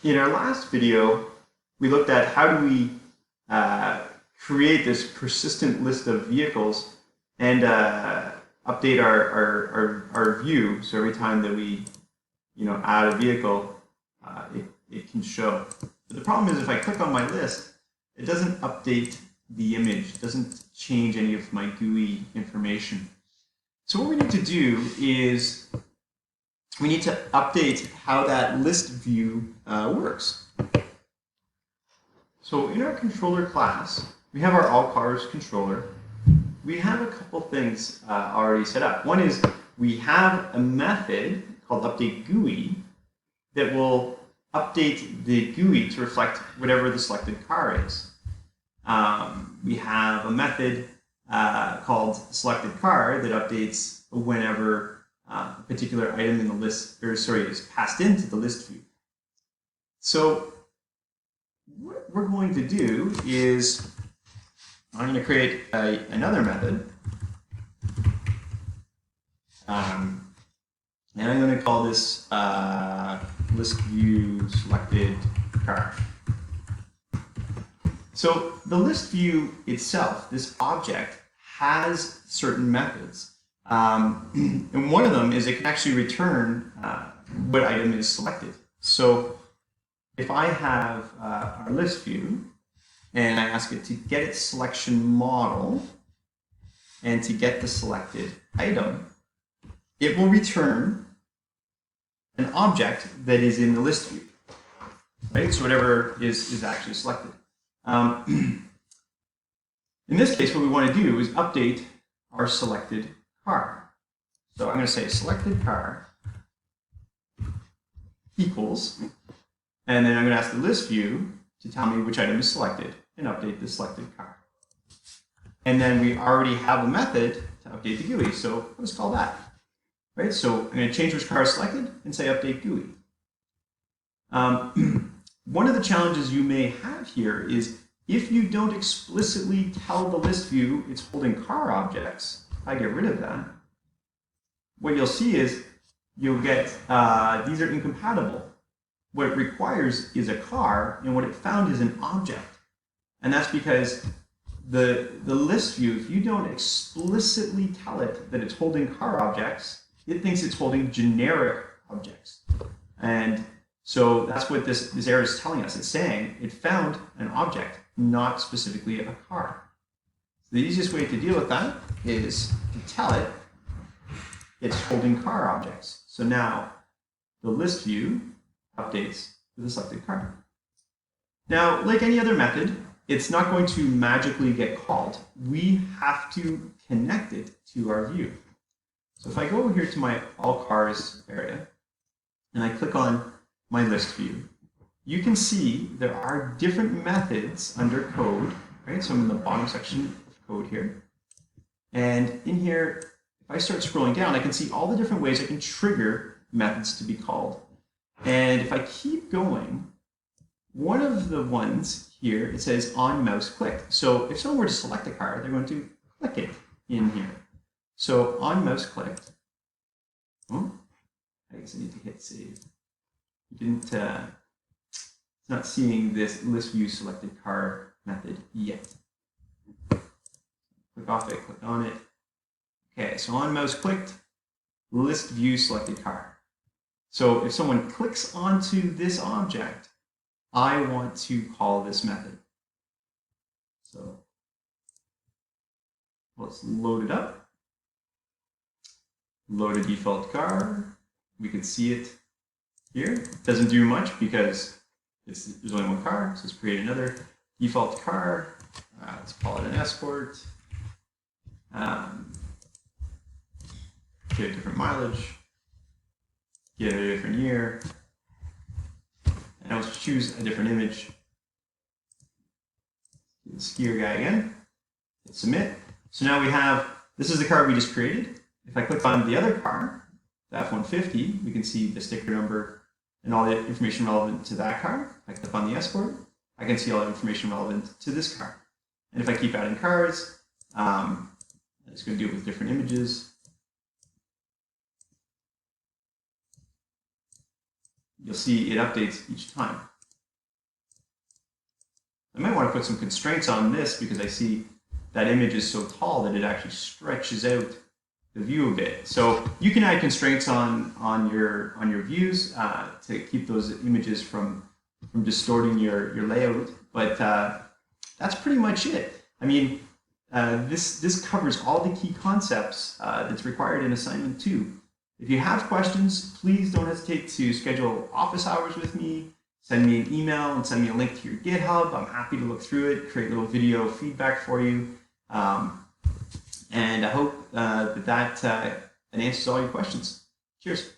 In our last video, we looked at how do we create this persistent list of vehicles and update our view. So every time that we add a vehicle, it can show. But the problem is if I click on my list, it doesn't update the image. It doesn't change any of my GUI information. So what we need to do is we need to update how that list view works. So in our controller class, we have our all cars controller. We have a couple things already set up. One is we have a method called update GUI that will update the GUI to reflect whatever the selected car is. We have a method called selected car that updates whenever a particular item in the list, is passed into the list view. So what we're going to do is I'm going to create another method, and I'm going to call this ListView selected car. So the list view itself, this object, has certain methods. And one of them is it can actually return what item is selected. So if I have our list view and I ask it to get its selection model and to get the selected item, it will return an object that is in the list view, right? So whatever is actually selected. In this case, what we want to do is update our selected car. So I'm going to say selected car equals, and then I'm going to ask the list view to tell me which item is selected and update the selected car. And then we already have a method to update the GUI, so let's call that. Right? So I'm going to change which car is selected and say update GUI. One of the challenges you may have here is if you don't explicitly tell the list view it's holding car objects, if I get rid of that, what you'll see is you'll get these are incompatible. What it requires is a car, and what it found is an object. And that's because the list view, if you don't explicitly tell it that it's holding car objects, it thinks it's holding generic objects. And so that's what this error is telling us. It's saying it found an object, not specifically a car. So the easiest way to deal with that is to tell it it's holding car objects. So now the list view updates to the selected car. Now, like any other method, it's not going to magically get called. We have to connect it to our view. So if I go over here to my all cars area and I click on my list view, you can see there are different methods under code, right? So I'm in the bottom section of code here. And in here, if I start scrolling down, I can see all the different ways I can trigger methods to be called. And if I keep going, one of the ones here, it says on mouse click. So if someone were to select a car, they're going to click it in here. So on mouse clicked. Oh, I guess I need to hit save. It's not seeing this list view selected car method yet. Click off it, click on it. Okay, so on mouse clicked, list view selected car. So if someone clicks onto this object, I want to call this method. So let's load it up. Load a default car. We can see it here. It doesn't do much because there's only one car, so let's create another default car. Let's call it an Escort. Get a different mileage. Get a different year. And let's choose a different image. The skier guy again. Hit submit. So now we have, this is the car we just created. If I click on the other car, the F-150, we can see the sticker number and all the information relevant to that car. If I click on the Escort, I can see all the information relevant to this car. And if I keep adding cars, it's going to do it with different images. You'll see it updates each time. might want to put some constraints on this because I see that image is so tall that it actually stretches out the view a bit. So you can add constraints on your views to keep those images from distorting your layout. But that's pretty much it. I mean, this covers all the key concepts that's required in assignment 2. If you have questions, please don't hesitate to schedule office hours with me. Send me an email and send me a link to your GitHub. I'm happy to look through it, create little video feedback for you. And I hope that answers all your questions. Cheers.